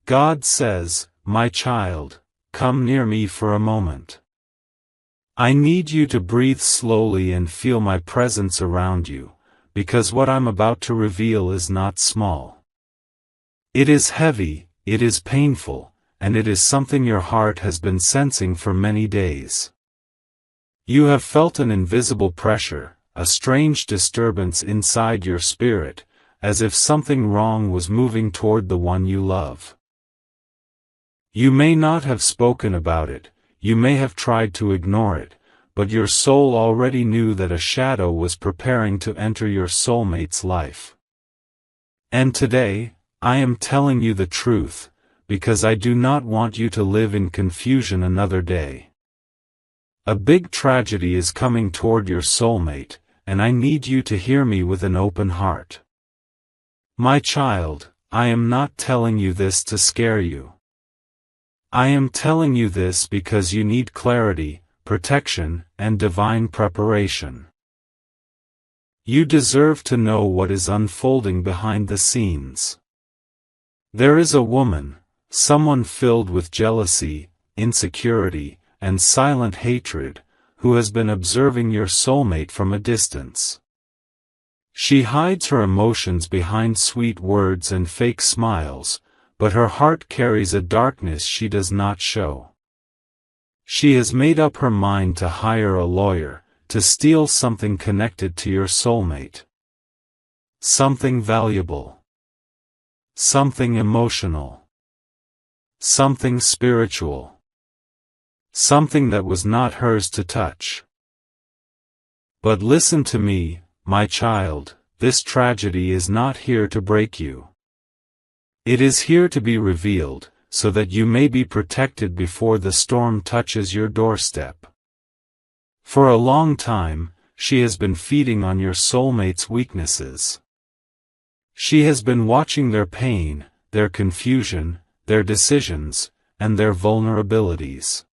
God says, "My child, come near me for a moment. I need you to breathe slowly and feel my presence around you, because what I'm about to reveal is not small. It is heavy, it is painful, and it is something your heart has been sensing for many days. You have felt an invisible pressure, a strange disturbance inside your spirit, as if something wrong was moving toward the one you love. You may not have spoken about it, you may have tried to ignore it, but your soul already knew that a shadow was preparing to enter your soulmate's life. And today, I am telling you the truth, because I do not want you to live in confusion another day. A big tragedy is coming toward your soulmate, and I need you to hear me with an open heart. My child, I am not telling you this to scare you. I am telling you this because you need clarity, protection, and divine preparation. You deserve to know what is unfolding behind the scenes. There is a woman, someone filled with jealousy, insecurity, and silent hatred, who has been observing your soulmate from a distance. She hides her emotions behind sweet words and fake smiles, but her heart carries a darkness she does not show. She has made up her mind to hire a lawyer, to steal something connected to your soulmate. Something valuable. Something emotional. Something spiritual. Something that was not hers to touch. But listen to me, my child, this tragedy is not here to break you. It is here to be revealed, so that you may be protected before the storm touches your doorstep. For a long time, she has been feeding on your soulmate's weaknesses. She has been watching their pain, their confusion, their decisions, and their vulnerabilities.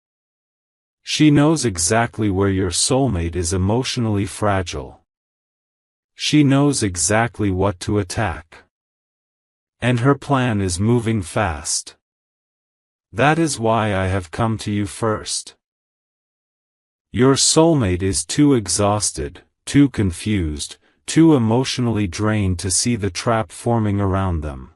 She knows exactly where your soulmate is emotionally fragile. She knows exactly what to attack. And her plan is moving fast. That is why I have come to you first. Your soulmate is too exhausted, too confused, too emotionally drained to see the trap forming around them.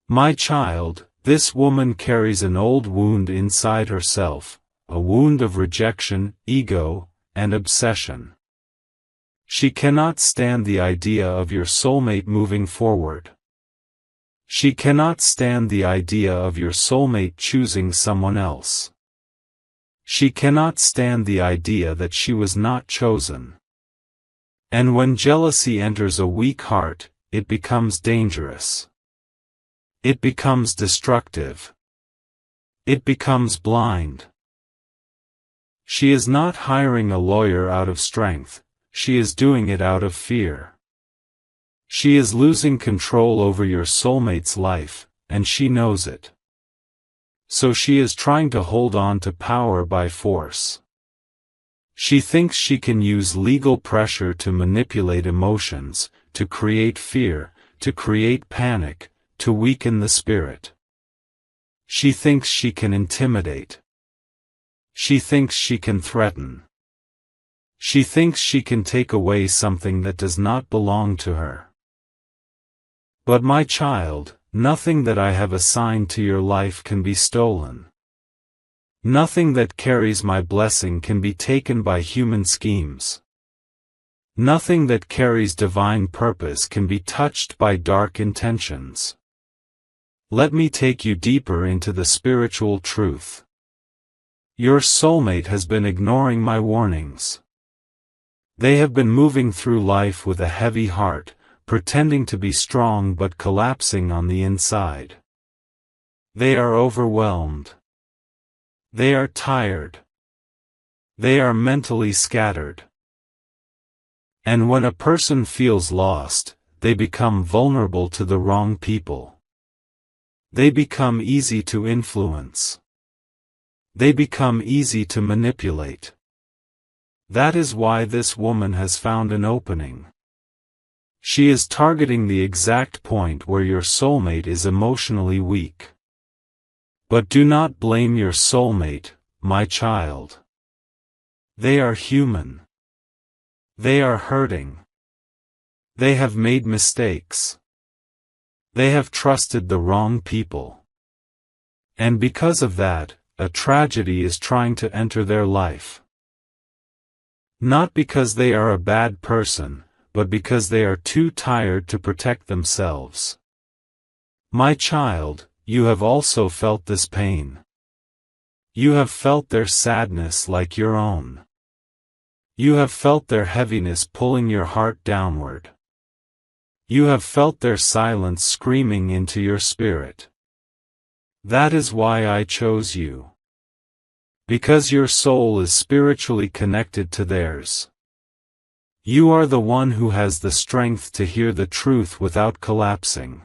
My child, this woman carries an old wound inside herself, a wound of rejection, ego, and obsession. She cannot stand the idea of your soulmate moving forward. She cannot stand the idea of your soulmate choosing someone else. She cannot stand the idea that she was not chosen. And when jealousy enters a weak heart, it becomes dangerous. It becomes destructive. It becomes blind. She is not hiring a lawyer out of strength, she is doing it out of fear. She is losing control over your soulmate's life, and she knows it. So she is trying to hold on to power by force. She thinks she can use legal pressure to manipulate emotions, to create fear, to create panic, to weaken the spirit. She thinks she can intimidate. She thinks she can threaten. She thinks she can take away something that does not belong to her. But my child, nothing that I have assigned to your life can be stolen. Nothing that carries my blessing can be taken by human schemes. Nothing that carries divine purpose can be touched by dark intentions. Let me take you deeper into the spiritual truth. Your soulmate has been ignoring my warnings. They have been moving through life with a heavy heart, pretending to be strong but collapsing on the inside. They are overwhelmed. They are tired. They are mentally scattered. And when a person feels lost, they become vulnerable to the wrong people. They become easy to influence. They become easy to manipulate. That is why this woman has found an opening. She is targeting the exact point where your soulmate is emotionally weak. But do not blame your soulmate, my child. They are human. They are hurting. They have made mistakes. They have trusted the wrong people. And because of that, a tragedy is trying to enter their life. Not because they are a bad person, but because they are too tired to protect themselves. My child, you have also felt this pain. You have felt their sadness like your own. You have felt their heaviness pulling your heart downward. You have felt their silence screaming into your spirit. That is why I chose you. Because your soul is spiritually connected to theirs. You are the one who has the strength to hear the truth without collapsing.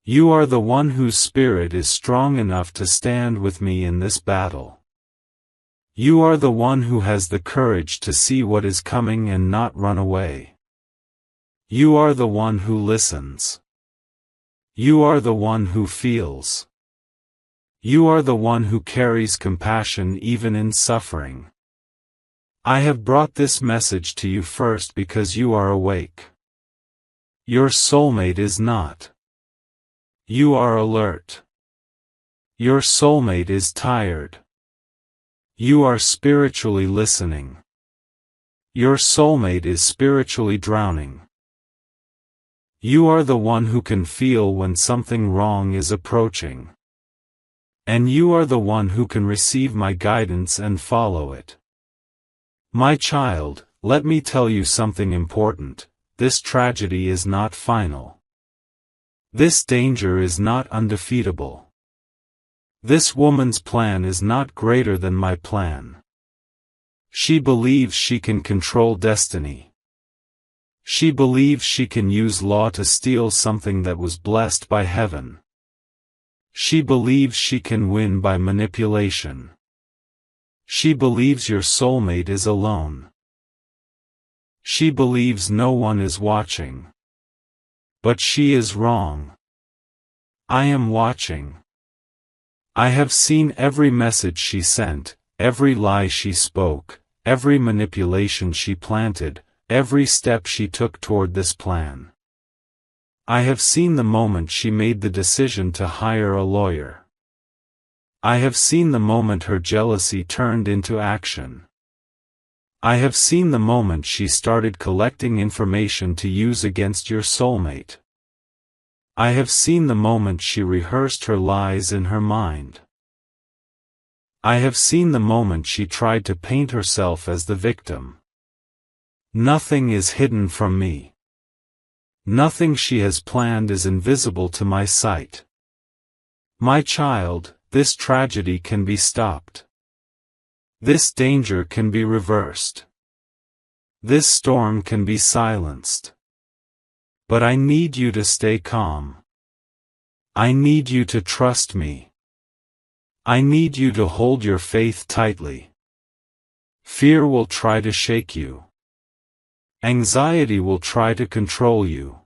You are the one whose spirit is strong enough to stand with me in this battle. You are the one who has the courage to see what is coming and not run away. You are the one who listens. You are the one who feels. You are the one who carries compassion even in suffering. I have brought this message to you first because you are awake. Your soulmate is not. You are alert. Your soulmate is tired. You are spiritually listening. Your soulmate is spiritually drowning. You are the one who can feel when something wrong is approaching. And you are the one who can receive my guidance and follow it. My child, let me tell you something important. This tragedy is not final. This danger is not undefeatable. This woman's plan is not greater than my plan. She believes she can control destiny. She believes she can use law to steal something that was blessed by heaven. She believes she can win by manipulation. She believes your soulmate is alone. She believes no one is watching. But she is wrong. I am watching. I have seen every message she sent, every lie she spoke, every manipulation she planted, every step she took toward this plan. I have seen the moment she made the decision to hire a lawyer. I have seen the moment her jealousy turned into action. I have seen the moment she started collecting information to use against your soulmate. I have seen the moment she rehearsed her lies in her mind. I have seen the moment she tried to paint herself as the victim. Nothing is hidden from me. Nothing she has planned is invisible to my sight. My child, this tragedy can be stopped. This danger can be reversed. This storm can be silenced. But I need you to stay calm. I need you to trust me. I need you to hold your faith tightly. Fear will try to shake you. Anxiety will try to control you.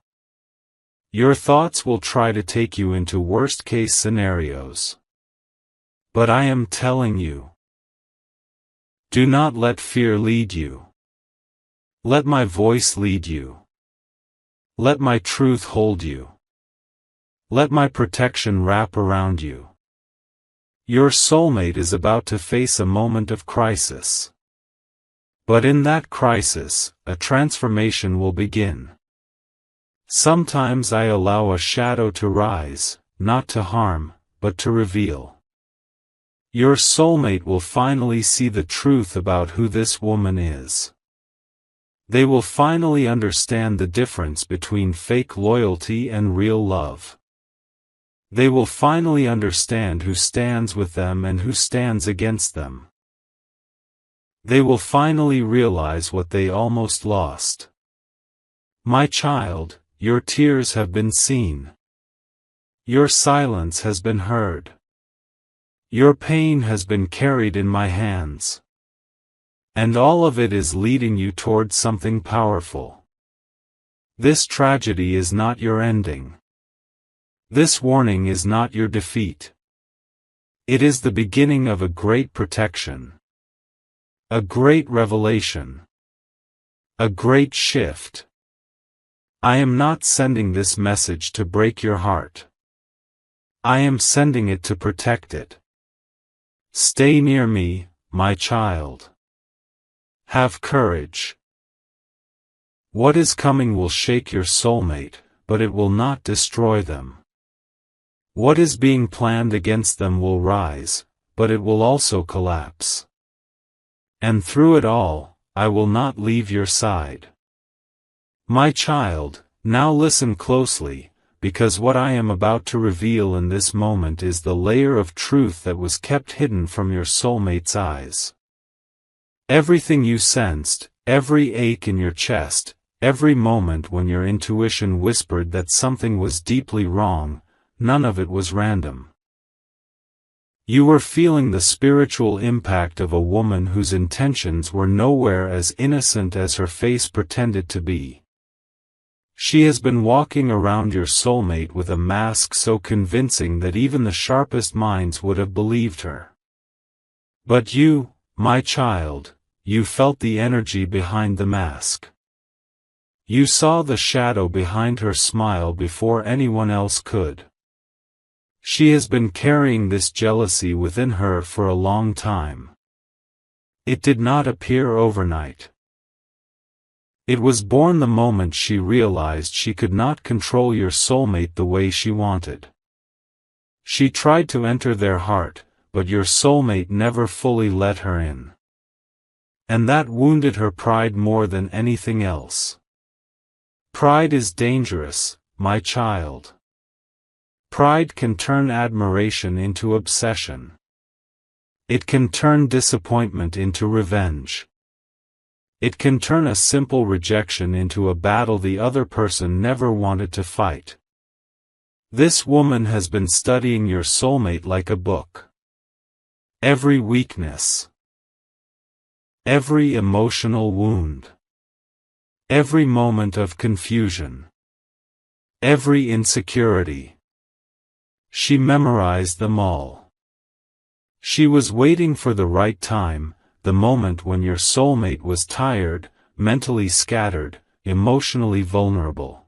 Your thoughts will try to take you into worst-case scenarios. But I am telling you, do not let fear lead you. Let my voice lead you. Let my truth hold you. Let my protection wrap around you. Your soulmate is about to face a moment of crisis. But in that crisis, a transformation will begin. Sometimes I allow a shadow to rise, not to harm, but to reveal. Your soulmate will finally see the truth about who this woman is. They will finally understand the difference between fake loyalty and real love. They will finally understand who stands with them and who stands against them. They will finally realize what they almost lost. My child, your tears have been seen. Your silence has been heard. Your pain has been carried in my hands. And all of it is leading you toward something powerful. This tragedy is not your ending. This warning is not your defeat. It is the beginning of a great protection. A great revelation. A great shift. I am not sending this message to break your heart. I am sending it to protect it. Stay near me, my child. Have courage. What is coming will shake your soulmate, but it will not destroy them. What is being planned against them will rise, but it will also collapse. And through it all, I will not leave your side. My child, now listen closely, because what I am about to reveal in this moment is the layer of truth that was kept hidden from your soulmate's eyes. Everything you sensed, every ache in your chest, every moment when your intuition whispered that something was deeply wrong, none of it was random. You were feeling the spiritual impact of a woman whose intentions were nowhere as innocent as her face pretended to be. She has been walking around your soulmate with a mask so convincing that even the sharpest minds would have believed her. But you, my child, you felt the energy behind the mask. You saw the shadow behind her smile before anyone else could. She has been carrying this jealousy within her for a long time. It did not appear overnight. It was born the moment she realized she could not control your soulmate the way she wanted. She tried to enter their heart, but your soulmate never fully let her in. And that wounded her pride more than anything else. Pride is dangerous, my child. Pride can turn admiration into obsession. It can turn disappointment into revenge. It can turn a simple rejection into a battle the other person never wanted to fight. This woman has been studying your soulmate like a book. Every weakness. Every emotional wound. Every moment of confusion. Every insecurity. She memorized them all. She was waiting for the right time, the moment when your soulmate was tired, mentally scattered, emotionally vulnerable.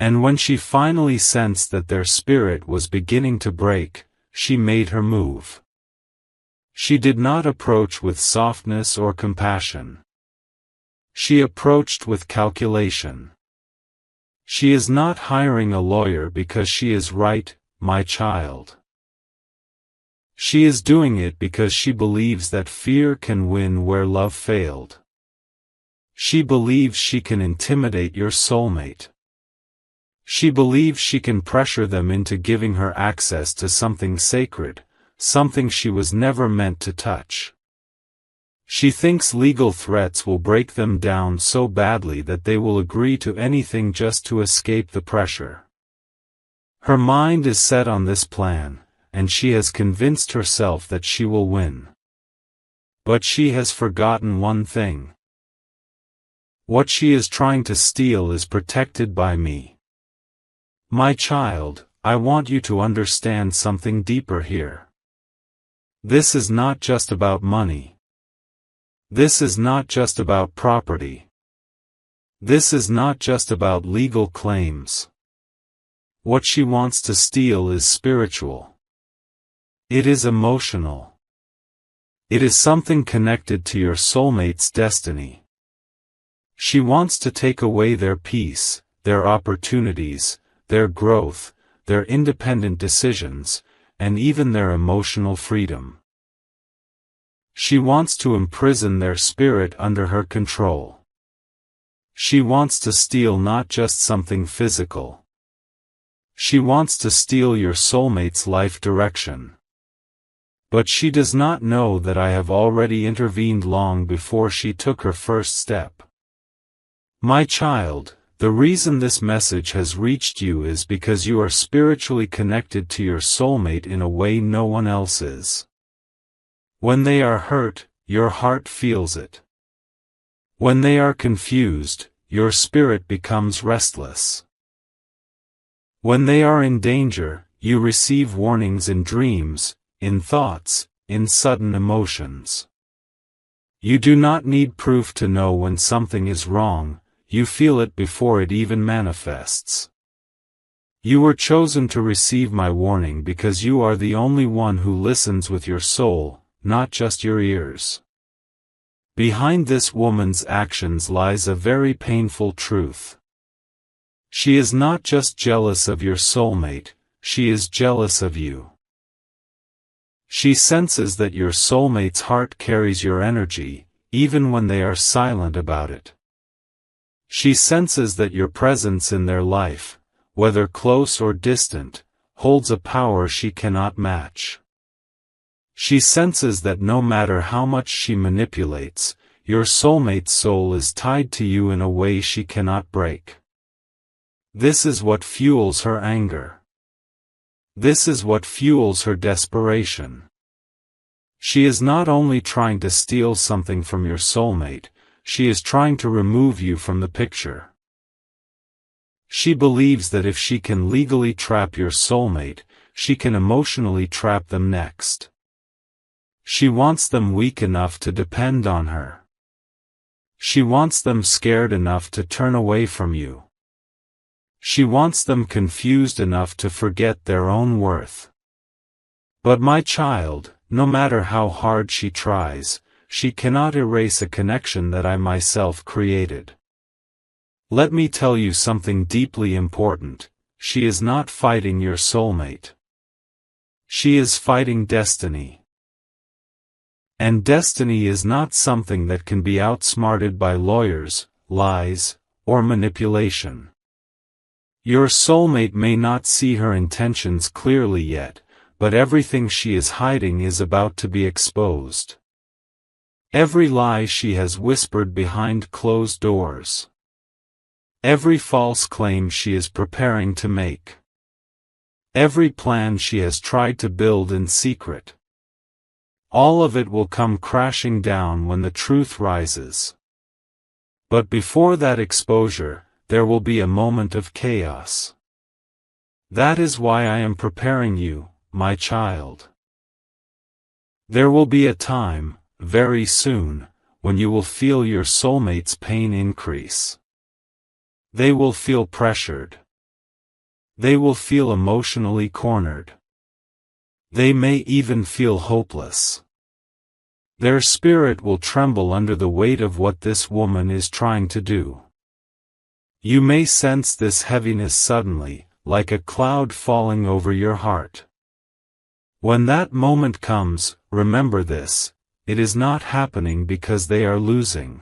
And when she finally sensed that their spirit was beginning to break, she made her move. She did not approach with softness or compassion. She approached with calculation. She is not hiring a lawyer because she is right, my child. She is doing it because she believes that fear can win where love failed. She believes she can intimidate your soulmate. She believes she can pressure them into giving her access to something sacred, something she was never meant to touch. She thinks legal threats will break them down so badly that they will agree to anything just to escape the pressure. Her mind is set on this plan, and she has convinced herself that she will win. But she has forgotten one thing. What she is trying to steal is protected by me. My child, I want you to understand something deeper here. This is not just about money. This is not just about property. This is not just about legal claims. What she wants to steal is spiritual. It is emotional. It is something connected to your soulmate's destiny. She wants to take away their peace, their opportunities, their growth, their independent decisions, and even their emotional freedom. She wants to imprison their spirit under her control. She wants to steal not just something physical. She wants to steal your soulmate's life direction. But she does not know that I have already intervened long before she took her first step. My child, the reason this message has reached you is because you are spiritually connected to your soulmate in a way no one else is. When they are hurt, your heart feels it. When they are confused, your spirit becomes restless. When they are in danger, you receive warnings in dreams, in thoughts, in sudden emotions. You do not need proof to know when something is wrong, you feel it before it even manifests. You were chosen to receive my warning because you are the only one who listens with your soul, not just your ears. Behind this woman's actions lies a very painful truth. She is not just jealous of your soulmate, she is jealous of you. She senses that your soulmate's heart carries your energy, even when they are silent about it. She senses that your presence in their life, whether close or distant, holds a power she cannot match. She senses that no matter how much she manipulates, your soulmate's soul is tied to you in a way she cannot break. This is what fuels her anger. This is what fuels her desperation. She is not only trying to steal something from your soulmate, she is trying to remove you from the picture. She believes that if she can legally trap your soulmate, she can emotionally trap them next. She wants them weak enough to depend on her. She wants them scared enough to turn away from you. She wants them confused enough to forget their own worth. But my child, no matter how hard she tries, she cannot erase a connection that I myself created. Let me tell you something deeply important, she is not fighting your soulmate. She is fighting destiny. And destiny is not something that can be outsmarted by lawyers, lies, or manipulation. Your soulmate may not see her intentions clearly yet, but everything she is hiding is about to be exposed. Every lie she has whispered behind closed doors. Every false claim she is preparing to make. Every plan she has tried to build in secret. All of it will come crashing down when the truth rises. But before that exposure, there will be a moment of chaos. That is why I am preparing you, my child. There will be a time, very soon, when you will feel your soulmate's pain increase. They will feel pressured. They will feel emotionally cornered. They may even feel hopeless. Their spirit will tremble under the weight of what this woman is trying to do. You may sense this heaviness suddenly, like a cloud falling over your heart. When that moment comes, remember this, it is not happening because they are losing.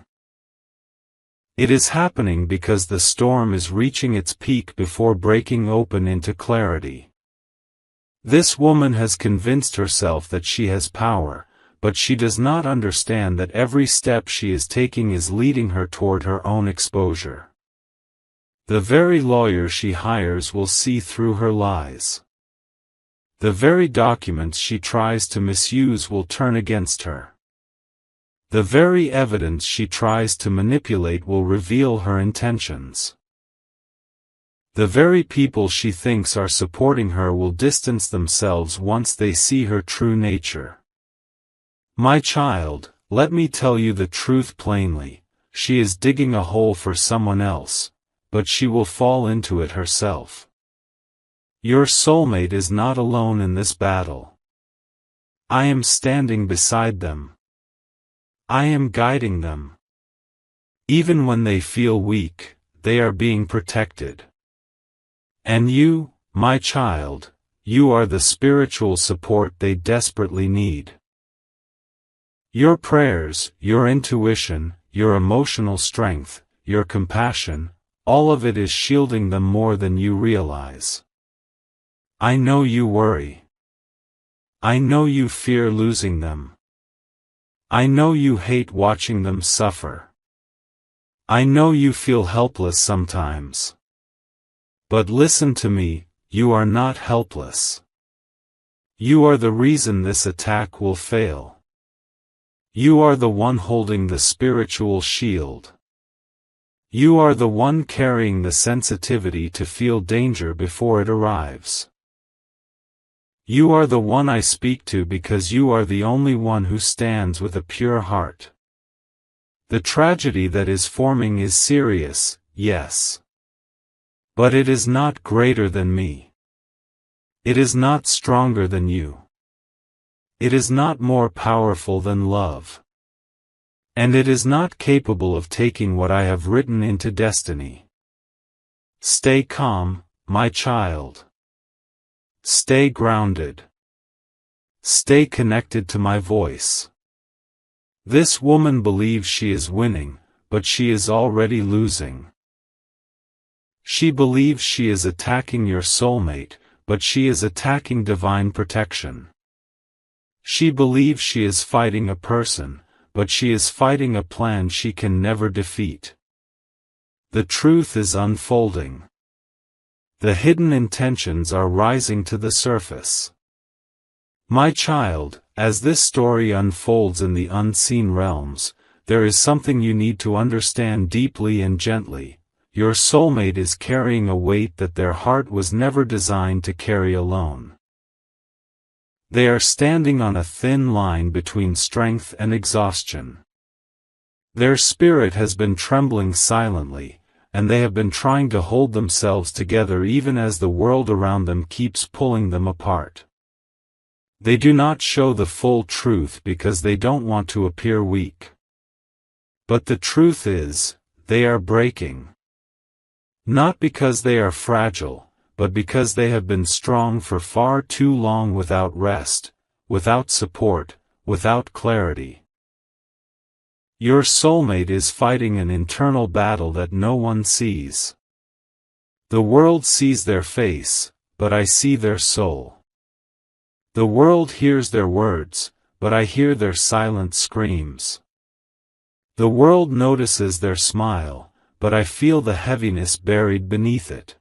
It is happening because the storm is reaching its peak before breaking open into clarity. This woman has convinced herself that she has power, but she does not understand that every step she is taking is leading her toward her own exposure. The very lawyer she hires will see through her lies. The very documents she tries to misuse will turn against her. The very evidence she tries to manipulate will reveal her intentions. The very people she thinks are supporting her will distance themselves once they see her true nature. My child, let me tell you the truth plainly, she is digging a hole for someone else, but she will fall into it herself. Your soulmate is not alone in this battle. I am standing beside them. I am guiding them. Even when they feel weak, they are being protected. And you, my child, you are the spiritual support they desperately need. Your prayers, your intuition, your emotional strength, your compassion, all of it is shielding them more than you realize. I know you worry. I know you fear losing them. I know you hate watching them suffer. I know you feel helpless sometimes. But listen to me, you are not helpless. You are the reason this attack will fail. You are the one holding the spiritual shield. You are the one carrying the sensitivity to feel danger before it arrives. You are the one I speak to because you are the only one who stands with a pure heart. The tragedy that is forming is serious, yes. But it is not greater than me. It is not stronger than you. It is not more powerful than love. And it is not capable of taking what I have written into destiny. Stay calm, my child. Stay grounded. Stay connected to my voice. This woman believes she is winning, but she is already losing. She believes she is attacking your soulmate, but she is attacking divine protection. She believes she is fighting a person, but she is fighting a plan she can never defeat. The truth is unfolding. The hidden intentions are rising to the surface. My child, as this story unfolds in the unseen realms, there is something you need to understand deeply and gently. Your soulmate is carrying a weight that their heart was never designed to carry alone. They are standing on a thin line between strength and exhaustion. Their spirit has been trembling silently, and they have been trying to hold themselves together even as the world around them keeps pulling them apart. They do not show the full truth because they don't want to appear weak. But the truth is, they are breaking. Not because they are fragile, but because they have been strong for far too long without rest, without support, without clarity. Your soulmate is fighting an internal battle that no one sees. The world sees their face, but I see their soul. The world hears their words, but I hear their silent screams. The world notices their smile, but I feel the heaviness buried beneath it.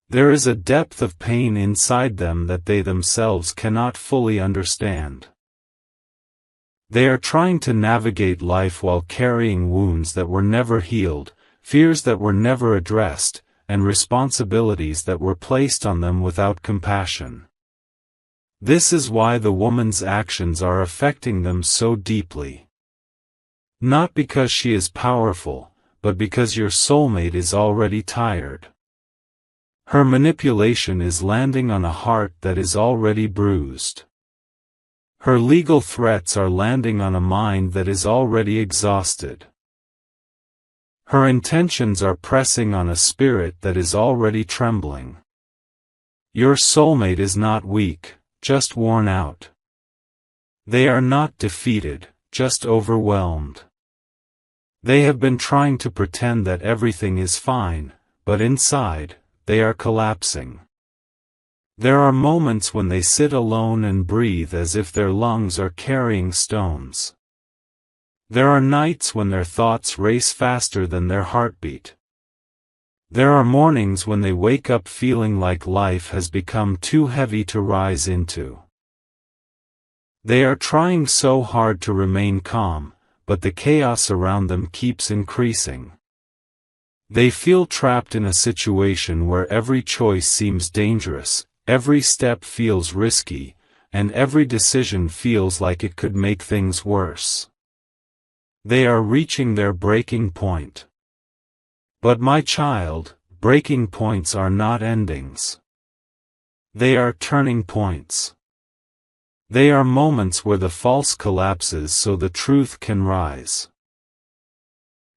There is a depth of pain inside them that they themselves cannot fully understand. They are trying to navigate life while carrying wounds that were never healed, fears that were never addressed, and responsibilities that were placed on them without compassion. This is why the woman's actions are affecting them so deeply. Not because she is powerful, but because your soulmate is already tired. Her manipulation is landing on a heart that is already bruised. Her legal threats are landing on a mind that is already exhausted. Her intentions are pressing on a spirit that is already trembling. Your soulmate is not weak, just worn out. They are not defeated, just overwhelmed. They have been trying to pretend that everything is fine, but inside, they are collapsing. There are moments when they sit alone and breathe as if their lungs are carrying stones. There are nights when their thoughts race faster than their heartbeat. There are mornings when they wake up feeling like life has become too heavy to rise into. They are trying so hard to remain calm, but the chaos around them keeps increasing. They feel trapped in a situation where every choice seems dangerous, every step feels risky, and every decision feels like it could make things worse. They are reaching their breaking point. But my child, breaking points are not endings. They are turning points. They are moments where the false collapses so the truth can rise.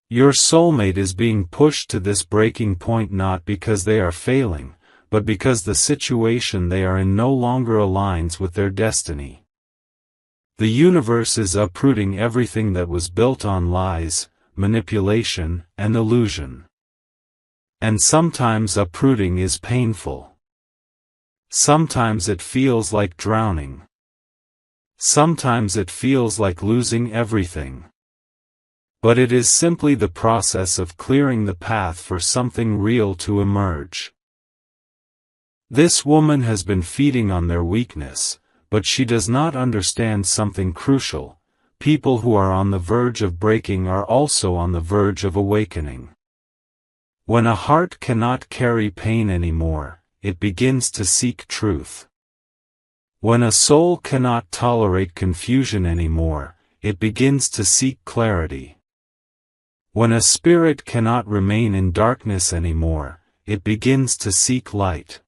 Your soulmate is being pushed to this breaking point not because they are failing, but because the situation they are in no longer aligns with their destiny. The universe is uprooting everything that was built on lies, manipulation, and illusion. And sometimes uprooting is painful. Sometimes it feels like drowning. Sometimes it feels like losing everything. But it is simply the process of clearing the path for something real to emerge. This woman has been feeding on their weakness, but she does not understand something crucial. People who are on the verge of breaking are also on the verge of awakening. When a heart cannot carry pain anymore, it begins to seek truth. When a soul cannot tolerate confusion anymore, it begins to seek clarity. When a spirit cannot remain in darkness anymore, it begins to seek light.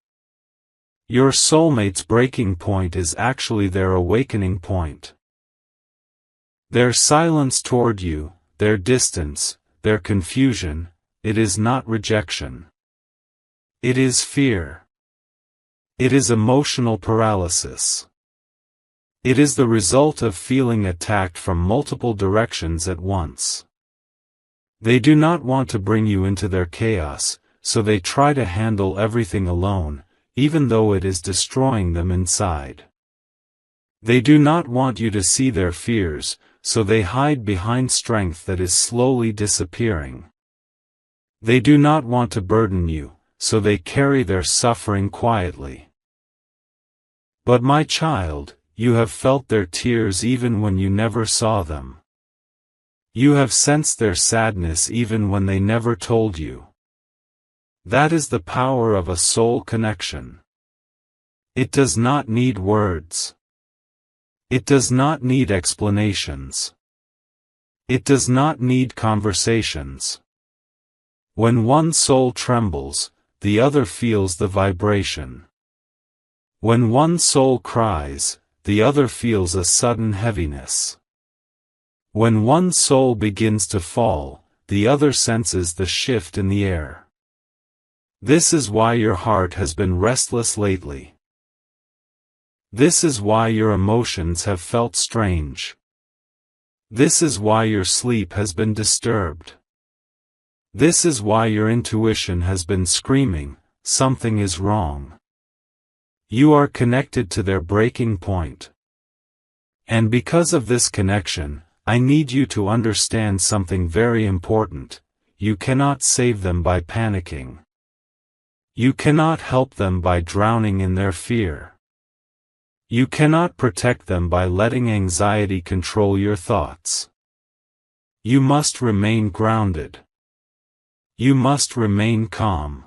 Your soulmate's breaking point is actually their awakening point. Their silence toward you, their distance, their confusion, it is not rejection. It is fear. It is emotional paralysis. It is the result of feeling attacked from multiple directions at once. They do not want to bring you into their chaos, so they try to handle everything alone, even though it is destroying them inside. They do not want you to see their fears, so they hide behind strength that is slowly disappearing. They do not want to burden you, so they carry their suffering quietly. But my child, you have felt their tears even when you never saw them. You have sensed their sadness even when they never told you. That is the power of a soul connection. It does not need words. It does not need explanations. It does not need conversations. When one soul trembles, the other feels the vibration. When one soul cries, the other feels a sudden heaviness. When one soul begins to fall, the other senses the shift in the air. This is why your heart has been restless lately. This is why your emotions have felt strange. This is why your sleep has been disturbed. This is why your intuition has been screaming, something is wrong. You are connected to their breaking point. And because of this connection, I need you to understand something very important. You cannot save them by panicking. You cannot help them by drowning in their fear. You cannot protect them by letting anxiety control your thoughts. You must remain grounded. You must remain calm.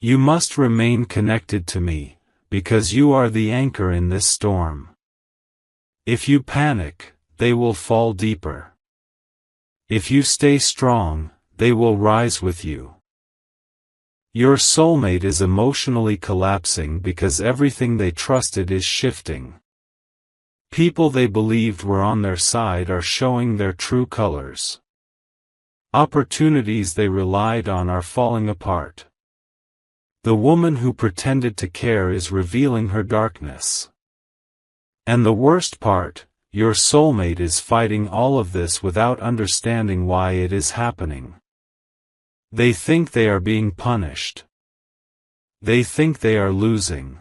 You must remain connected to me, because you are the anchor in this storm. If you panic, they will fall deeper. If you stay strong, they will rise with you. Your soulmate is emotionally collapsing because everything they trusted is shifting. People they believed were on their side are showing their true colors. Opportunities they relied on are falling apart. The woman who pretended to care is revealing her darkness. And the worst part, your soulmate is fighting all of this without understanding why it is happening. They think they are being punished. They think they are losing.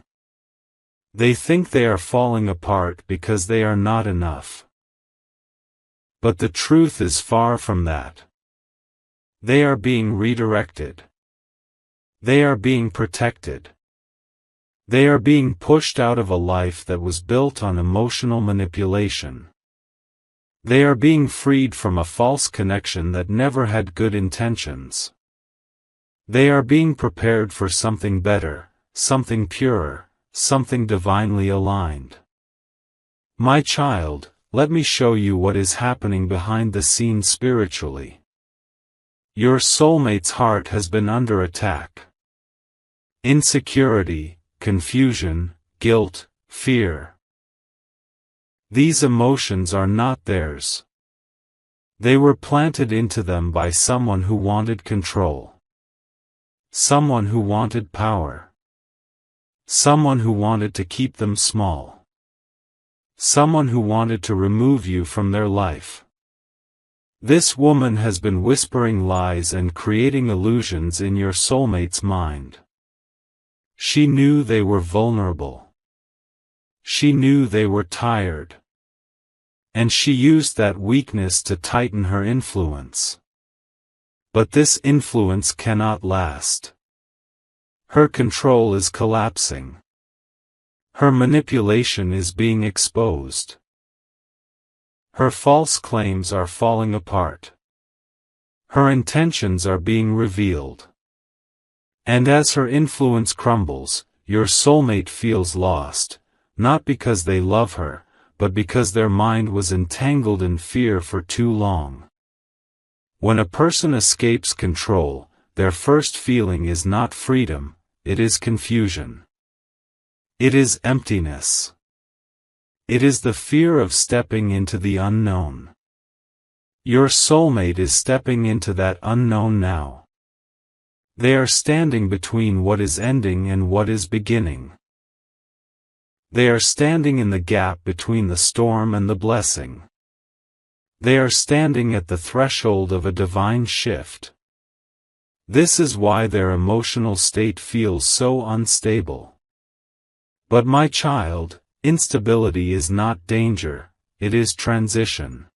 They think they are falling apart because they are not enough. But the truth is far from that. They are being redirected. They are being protected. They are being pushed out of a life that was built on emotional manipulation. They are being freed from a false connection that never had good intentions. They are being prepared for something better, something purer, something divinely aligned. My child, let me show you what is happening behind the scenes spiritually. Your soulmate's heart has been under attack. Insecurity, confusion, guilt, fear. These emotions are not theirs. They were planted into them by someone who wanted control. Someone who wanted power. Someone who wanted to keep them small. Someone who wanted to remove you from their life. This woman has been whispering lies and creating illusions in your soulmate's mind. She knew they were vulnerable. She knew they were tired. And she used that weakness to tighten her influence. But this influence cannot last. Her control is collapsing. Her manipulation is being exposed. Her false claims are falling apart. Her intentions are being revealed. And as her influence crumbles, your soulmate feels lost, not because they love her, but because their mind was entangled in fear for too long. When a person escapes control, their first feeling is not freedom, it is confusion. It is emptiness. It is the fear of stepping into the unknown. Your soulmate is stepping into that unknown now. They are standing between what is ending and what is beginning. They are standing in the gap between the storm and the blessing. They are standing at the threshold of a divine shift. This is why their emotional state feels so unstable. But my child, instability is not danger, it is transition.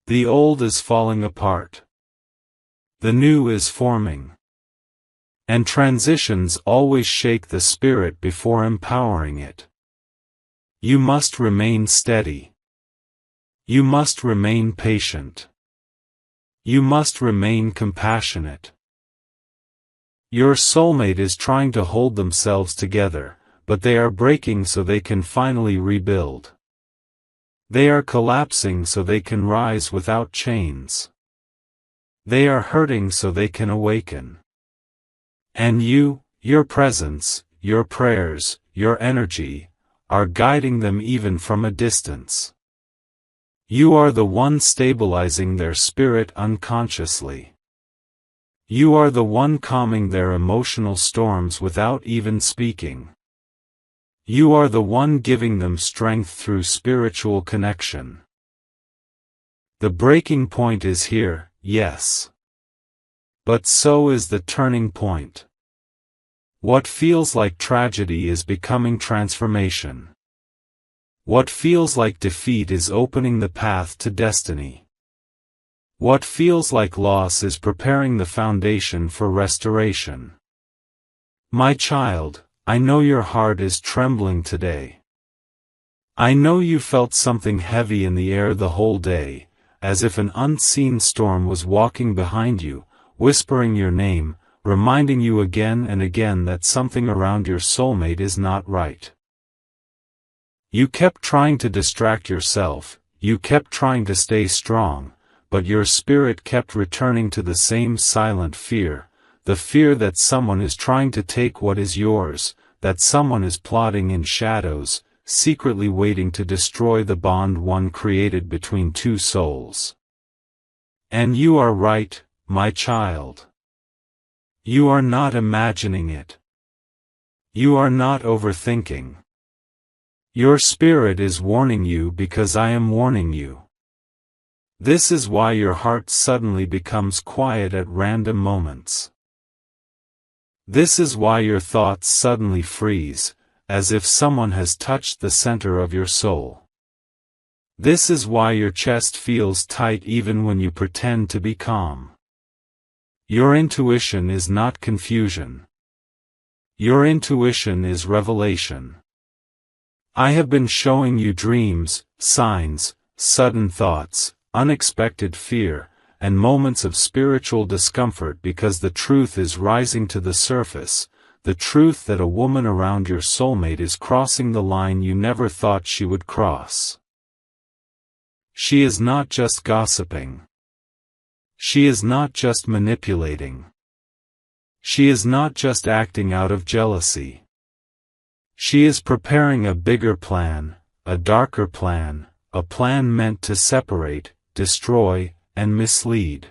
The old is falling apart. The new is forming. And transitions always shake the spirit before empowering it. You must remain steady. You must remain patient. You must remain compassionate. Your soulmate is trying to hold themselves together, but they are breaking so they can finally rebuild. They are collapsing so they can rise without chains. They are hurting so they can awaken. And you, your presence, your prayers, your energy, are guiding them even from a distance. You are the one stabilizing their spirit unconsciously. You are the one calming their emotional storms without even speaking. You are the one giving them strength through spiritual connection. The breaking point is here, yes. But so is the turning point. What feels like tragedy is becoming transformation. What feels like defeat is opening the path to destiny. What feels like loss is preparing the foundation for restoration. My child, I know your heart is trembling today. I know you felt something heavy in the air the whole day, as if an unseen storm was walking behind you, whispering your name, reminding you again and again that something around your soulmate is not right. You kept trying to distract yourself, you kept trying to stay strong, but your spirit kept returning to the same silent fear, the fear that someone is trying to take what is yours, that someone is plotting in shadows, secretly waiting to destroy the bond one created between two souls. And you are right, my child. You are not imagining it. You are not overthinking. Your spirit is warning you because I am warning you. This is why your heart suddenly becomes quiet at random moments. This is why your thoughts suddenly freeze, as if someone has touched the center of your soul. This is why your chest feels tight even when you pretend to be calm. Your intuition is not confusion. Your intuition is revelation. I have been showing you dreams, signs, sudden thoughts, unexpected fear, and moments of spiritual discomfort because the truth is rising to the surface, the truth that a woman around your soulmate is crossing the line you never thought she would cross. She is not just gossiping. She is not just manipulating. She is not just acting out of jealousy. She is preparing a bigger plan, a darker plan, a plan meant to separate, destroy, and mislead.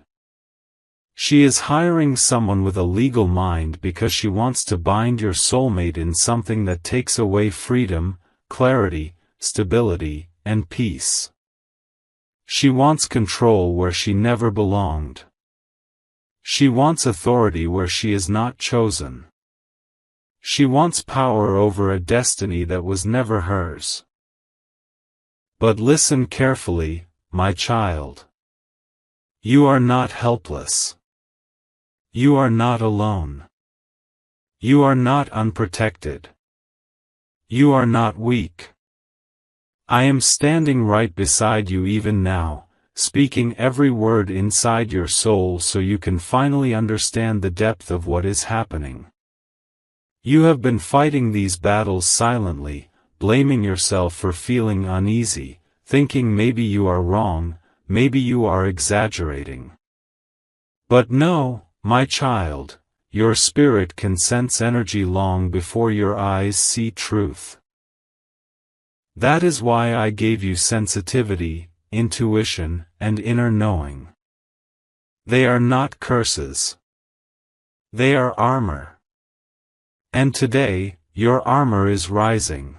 She is hiring someone with a legal mind because she wants to bind your soulmate in something that takes away freedom, clarity, stability, and peace. She wants control where she never belonged. She wants authority where she is not chosen. She wants power over a destiny that was never hers. But listen carefully, my child. You are not helpless. You are not alone. You are not unprotected. You are not weak. I am standing right beside you even now, speaking every word inside your soul so you can finally understand the depth of what is happening. You have been fighting these battles silently, blaming yourself for feeling uneasy, thinking maybe you are wrong, maybe you are exaggerating. But no, my child, your spirit can sense energy long before your eyes see truth. That is why I gave you sensitivity, intuition, and inner knowing. They are not curses. They are armor. And today, your armor is rising.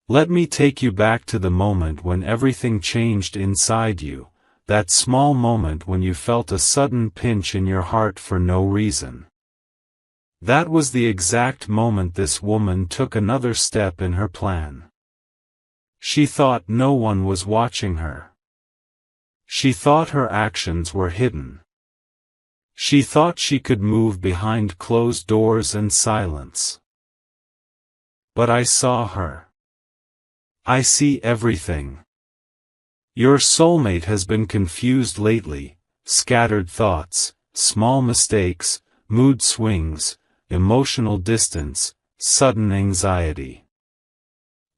Let me take you back to the moment when everything changed inside you, that small moment when you felt a sudden pinch in your heart for no reason. That was the exact moment this woman took another step in her plan. She thought no one was watching her. She thought her actions were hidden. She thought she could move behind closed doors and silence. But I saw her. I see everything. Your soulmate has been confused lately, scattered thoughts, small mistakes, mood swings, emotional distance, sudden anxiety.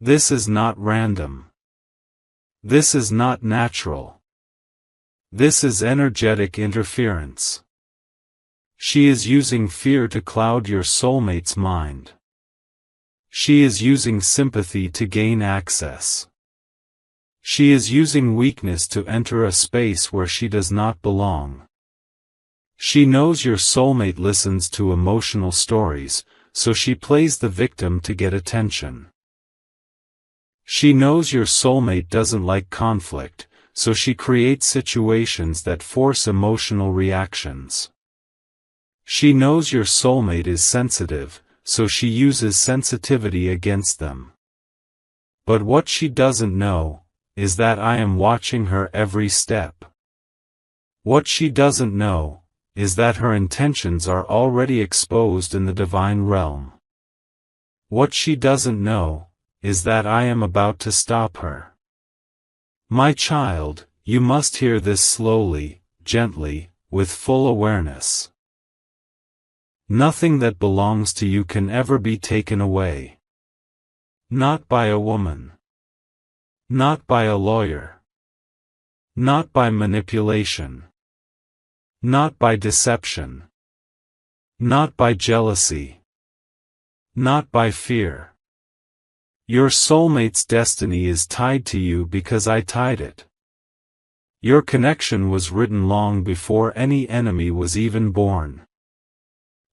This is not random. This is not natural. This is energetic interference. She is using fear to cloud your soulmate's mind. She is using sympathy to gain access. She is using weakness to enter a space where she does not belong. She knows your soulmate listens to emotional stories, so she plays the victim to get attention. She knows your soulmate doesn't like conflict, so she creates situations that force emotional reactions. She knows your soulmate is sensitive, so she uses sensitivity against them. But what she doesn't know is that I am watching her every step. What she doesn't know is that her intentions are already exposed in the divine realm. What she doesn't know is that I am about to stop her. My child, you must hear this slowly, gently, with full awareness. Nothing that belongs to you can ever be taken away. Not by a woman. Not by a lawyer. Not by manipulation. Not by deception. Not by jealousy. Not by fear. Your soulmate's destiny is tied to you because I tied it. Your connection was written long before any enemy was even born.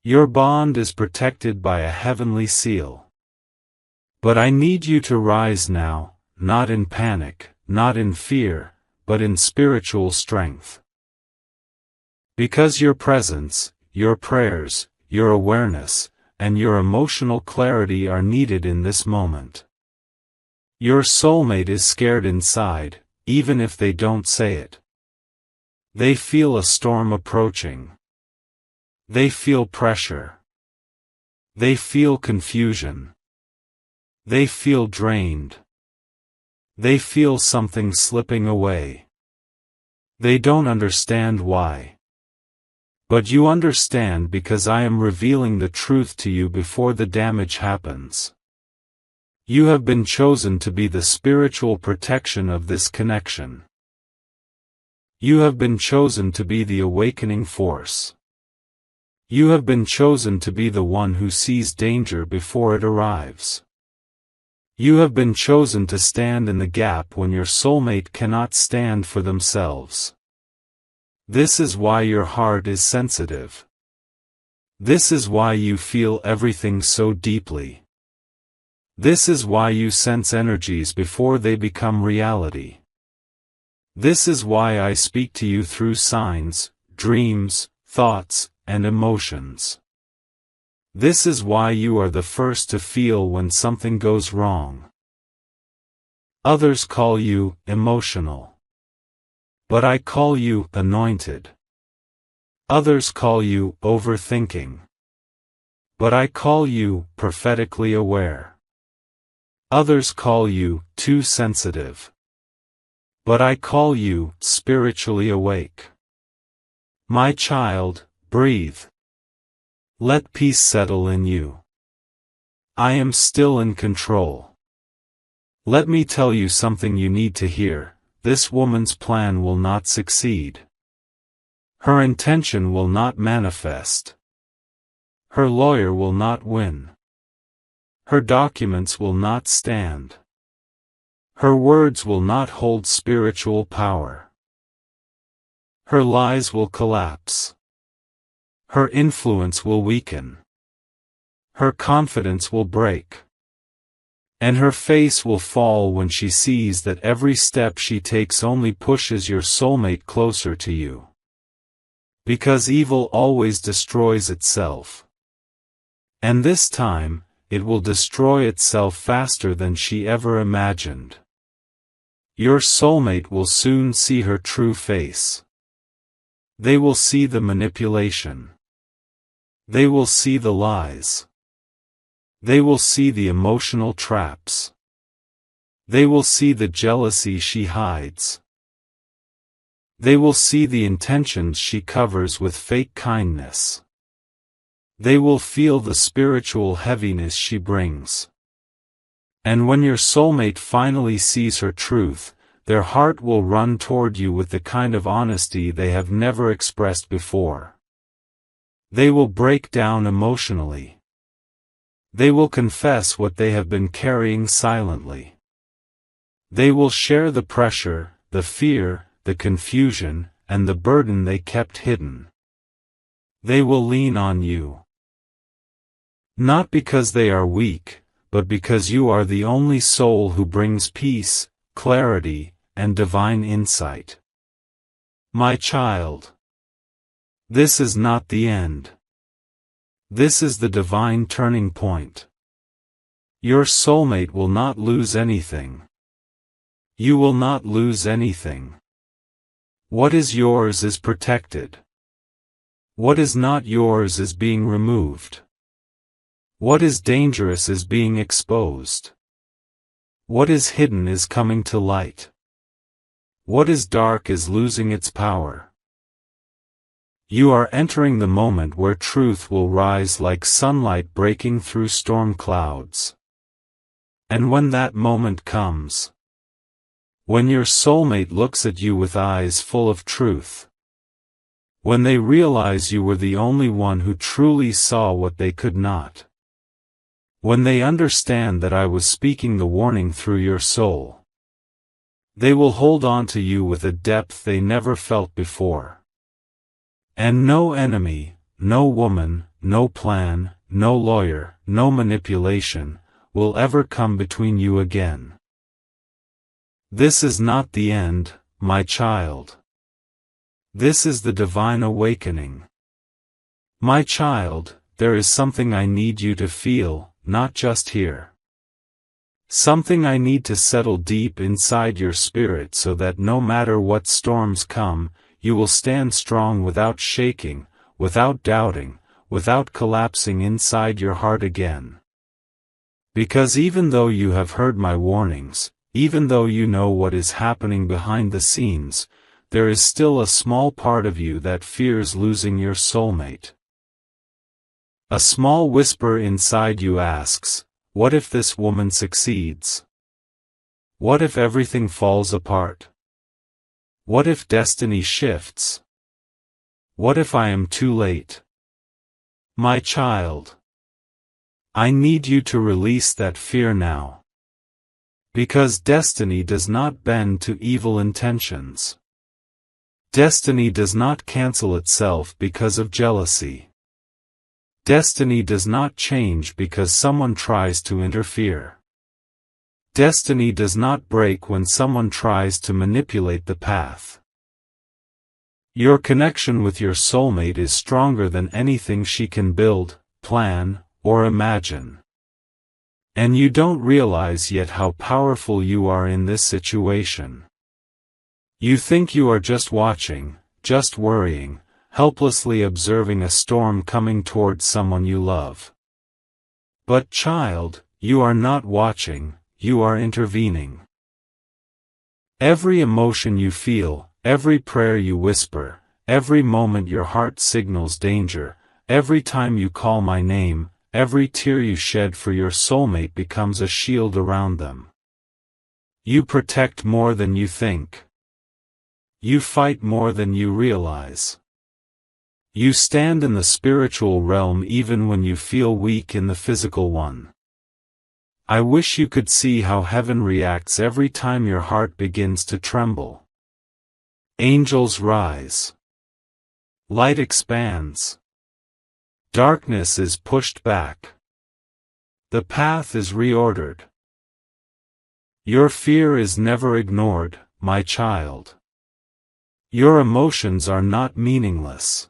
Your bond is protected by a heavenly seal. But I need you to rise now, not in panic, not in fear, but in spiritual strength. Because your presence, your prayers, your awareness, and your emotional clarity are needed in this moment. Your soulmate is scared inside, even if they don't say it. They feel a storm approaching. They feel pressure. They feel confusion. They feel drained. They feel something slipping away. They don't understand why. But you understand because I am revealing the truth to you before the damage happens. You have been chosen to be the spiritual protection of this connection. You have been chosen to be the awakening force. You have been chosen to be the one who sees danger before it arrives. You have been chosen to stand in the gap when your soulmate cannot stand for themselves. This is why your heart is sensitive. This is why you feel everything so deeply. This is why you sense energies before they become reality. This is why I speak to you through signs, dreams, thoughts, and emotions. This is why you are the first to feel when something goes wrong. Others call you emotional. But I call you anointed. Others call you overthinking. But I call you prophetically aware. Others call you too sensitive. But I call you spiritually awake. My child, breathe. Let peace settle in you. I am still in control. Let me tell you something you need to hear. This woman's plan will not succeed. Her intention will not manifest. Her lawyer will not win. Her documents will not stand. Her words will not hold spiritual power. Her lies will collapse. Her influence will weaken. Her confidence will break. And her face will fall when she sees that every step she takes only pushes your soulmate closer to you. Because evil always destroys itself. And this time, it will destroy itself faster than she ever imagined. Your soulmate will soon see her true face. They will see the manipulation. They will see the lies. They will see the emotional traps. They will see the jealousy she hides. They will see the intentions she covers with fake kindness. They will feel the spiritual heaviness she brings. And when your soulmate finally sees her truth, their heart will run toward you with the kind of honesty they have never expressed before. They will break down emotionally. They will confess what they have been carrying silently. They will share the pressure, the fear, the confusion, and the burden they kept hidden. They will lean on you. Not because they are weak, but because you are the only soul who brings peace, clarity, and divine insight. My child. This is not the end. This is the divine turning point. Your soulmate will not lose anything. You will not lose anything. What is yours is protected. What is not yours is being removed. What is dangerous is being exposed. What is hidden is coming to light. What is dark is losing its power. You are entering the moment where truth will rise like sunlight breaking through storm clouds. And when that moment comes, when your soulmate looks at you with eyes full of truth, when they realize you were the only one who truly saw what they could not, when they understand that I was speaking the warning through your soul, they will hold on to you with a depth they never felt before. And no enemy, no woman, no plan, no lawyer, no manipulation, will ever come between you again. This is not the end, my child. This is the divine awakening. My child, there is something I need you to feel, not just hear. Something I need to settle deep inside your spirit so that no matter what storms come, you will stand strong without shaking, without doubting, without collapsing inside your heart again. Because even though you have heard my warnings, even though you know what is happening behind the scenes, there is still a small part of you that fears losing your soulmate. A small whisper inside you asks, what if this woman succeeds? What if everything falls apart? What if destiny shifts? What if I am too late? My child, I need you to release that fear now. Because destiny does not bend to evil intentions. Destiny does not cancel itself because of jealousy. Destiny does not change because someone tries to interfere. Destiny does not break when someone tries to manipulate the path. Your connection with your soulmate is stronger than anything she can build, plan, or imagine. And you don't realize yet how powerful you are in this situation. You think you are just watching, just worrying, helplessly observing a storm coming towards someone you love. But child, you are not watching, you are intervening. Every emotion you feel, every prayer you whisper, every moment your heart signals danger, every time you call my name, every tear you shed for your soulmate becomes a shield around them. You protect more than you think. You fight more than you realize. You stand in the spiritual realm even when you feel weak in the physical one. I wish you could see how heaven reacts every time your heart begins to tremble. Angels rise. Light expands. Darkness is pushed back. The path is reordered. Your fear is never ignored, my child. Your emotions are not meaningless.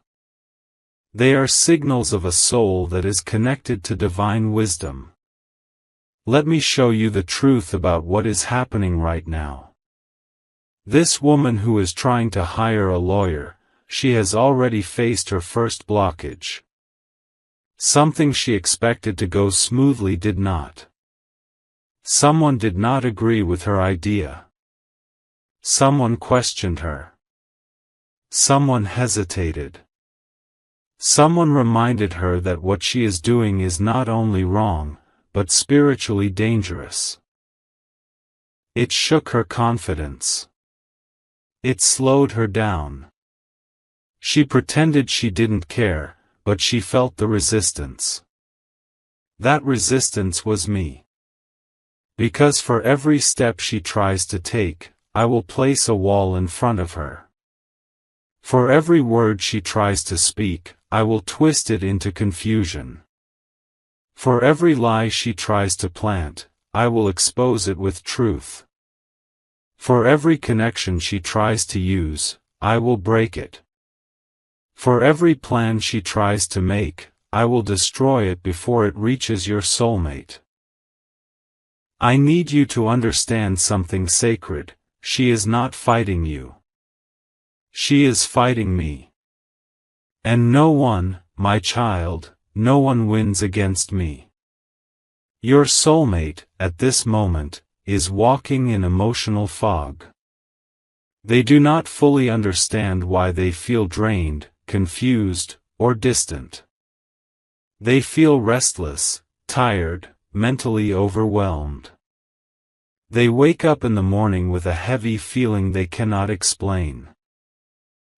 They are signals of a soul that is connected to divine wisdom. Let me show you the truth about what is happening right now. This woman who is trying to hire a lawyer, she has already faced her first blockage. Something she expected to go smoothly did not. Someone did not agree with her idea. Someone questioned her. Someone hesitated. Someone reminded her that what she is doing is not only wrong, but spiritually dangerous. It shook her confidence. It slowed her down. She pretended she didn't care, but she felt the resistance. That resistance was me. Because for every step she tries to take, I will place a wall in front of her. For every word she tries to speak, I will twist it into confusion. For every lie she tries to plant, I will expose it with truth. For every connection she tries to use, I will break it. For every plan she tries to make, I will destroy it before it reaches your soulmate. I need you to understand something sacred. She is not fighting you. She is fighting me. And no one, my child, no one wins against me. Your soulmate, at this moment, is walking in emotional fog. They do not fully understand why they feel drained, confused, or distant. They feel restless, tired, mentally overwhelmed. They wake up in the morning with a heavy feeling they cannot explain.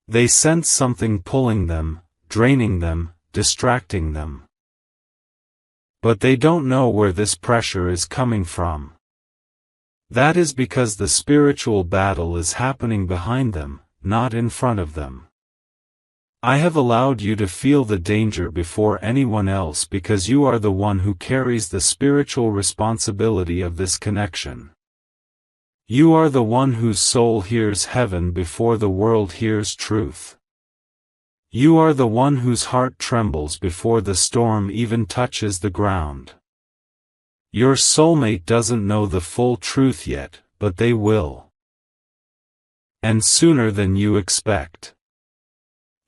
They sense something pulling them, draining them, distracting them. But they don't know where this pressure is coming from. That is because the spiritual battle is happening behind them, not in front of them. I have allowed you to feel the danger before anyone else because you are the one who carries the spiritual responsibility of this connection. You are the one whose soul hears heaven before the world hears truth. You are the one whose heart trembles before the storm even touches the ground. Your soulmate doesn't know the full truth yet, but they will. And sooner than you expect.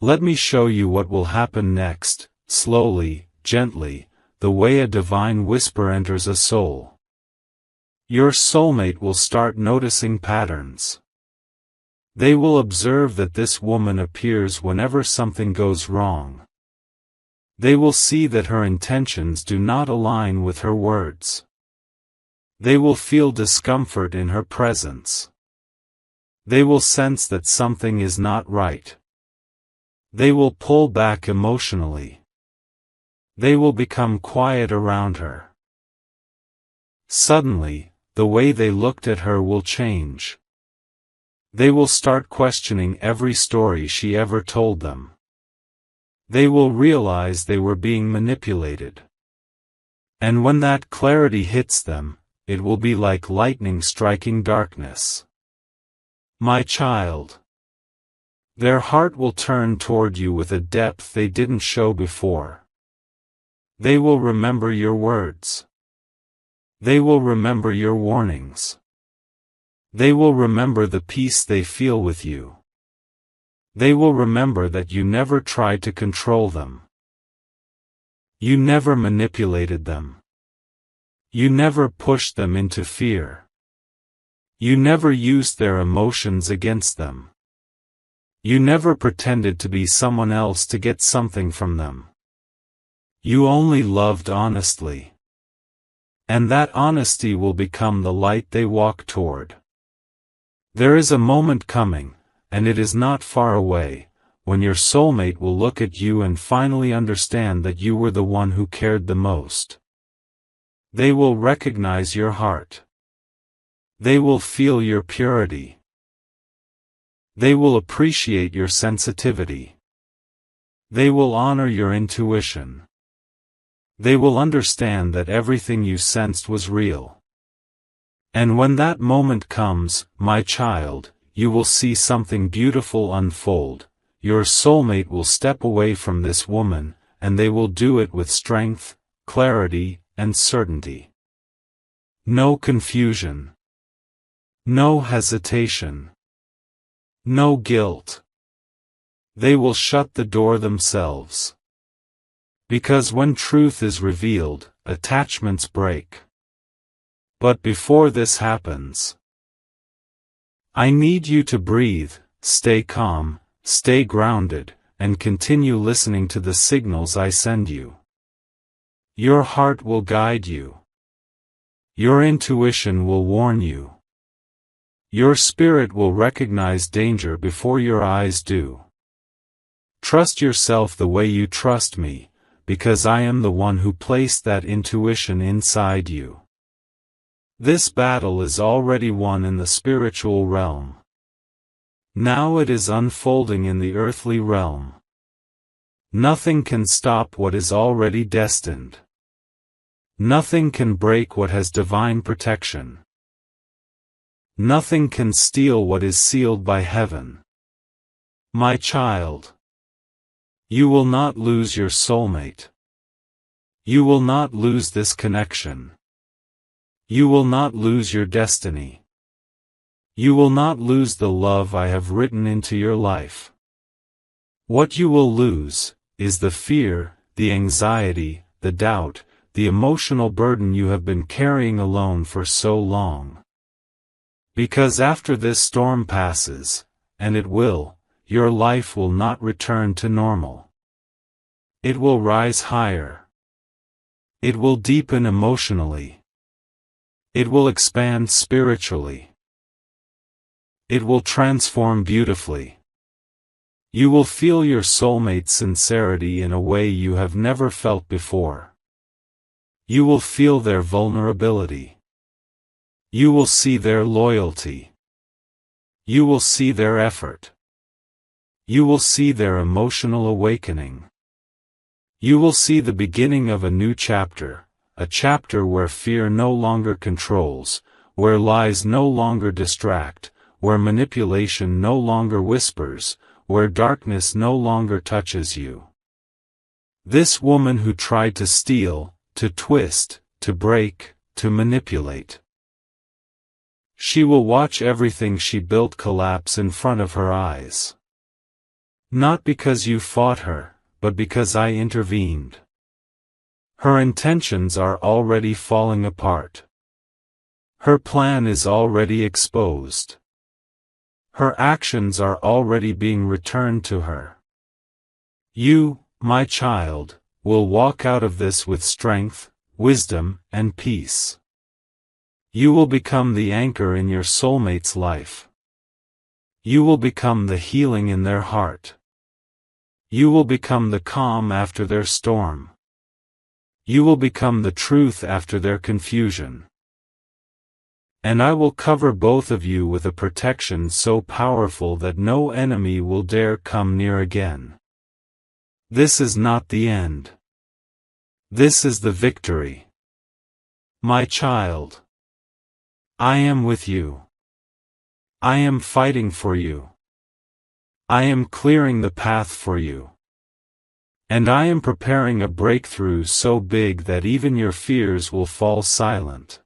Let me show you what will happen next, slowly, gently, the way a divine whisper enters a soul. Your soulmate will start noticing patterns. They will observe that this woman appears whenever something goes wrong. They will see that her intentions do not align with her words. They will feel discomfort in her presence. They will sense that something is not right. They will pull back emotionally. They will become quiet around her. Suddenly, the way they looked at her will change. They will start questioning every story she ever told them. They will realize they were being manipulated. And when that clarity hits them, it will be like lightning striking darkness. My child. Their heart will turn toward you with a depth they didn't show before. They will remember your words. They will remember your warnings. They will remember the peace they feel with you. They will remember that you never tried to control them. You never manipulated them. You never pushed them into fear. You never used their emotions against them. You never pretended to be someone else to get something from them. You only loved honestly. And that honesty will become the light they walk toward. There is a moment coming, and it is not far away, when your soulmate will look at you and finally understand that you were the one who cared the most. They will recognize your heart. They will feel your purity. They will appreciate your sensitivity. They will honor your intuition. They will understand that everything you sensed was real. And when that moment comes, my child, you will see something beautiful unfold. Your soulmate will step away from this woman, and they will do it with strength, clarity, and certainty. No confusion. No hesitation. No guilt. They will shut the door themselves. Because when truth is revealed, attachments break. But before this happens, I need you to breathe, stay calm, stay grounded, and continue listening to the signals I send you. Your heart will guide you. Your intuition will warn you. Your spirit will recognize danger before your eyes do. Trust yourself the way you trust me, because I am the one who placed that intuition inside you. This battle is already won in the spiritual realm. Now it is unfolding in the earthly realm. Nothing can stop what is already destined. Nothing can break what has divine protection. Nothing can steal what is sealed by heaven. My child, you will not lose your soulmate. You will not lose this connection. You will not lose your destiny. You will not lose the love I have written into your life. What you will lose is the fear, the anxiety, the doubt, the emotional burden you have been carrying alone for so long. Because after this storm passes, and it will, your life will not return to normal. It will rise higher. It will deepen emotionally. It will expand spiritually. It will transform beautifully. You will feel your soulmate's sincerity in a way you have never felt before. You will feel their vulnerability. You will see their loyalty. You will see their effort. You will see their emotional awakening. You will see the beginning of a new chapter, a chapter where fear no longer controls, where lies no longer distract, where manipulation no longer whispers, where darkness no longer touches you. This woman who tried to steal, to twist, to break, to manipulate. She will watch everything she built collapse in front of her eyes. Not because you fought her, but because I intervened. Her intentions are already falling apart. Her plan is already exposed. Her actions are already being returned to her. You, my child, will walk out of this with strength, wisdom, and peace. You will become the anchor in your soulmate's life. You will become the healing in their heart. You will become the calm after their storm. You will become the truth after their confusion. And I will cover both of you with a protection so powerful that no enemy will dare come near again. This is not the end. This is the victory. My child, I am with you. I am fighting for you. I am clearing the path for you. And I am preparing a breakthrough so big that even your fears will fall silent.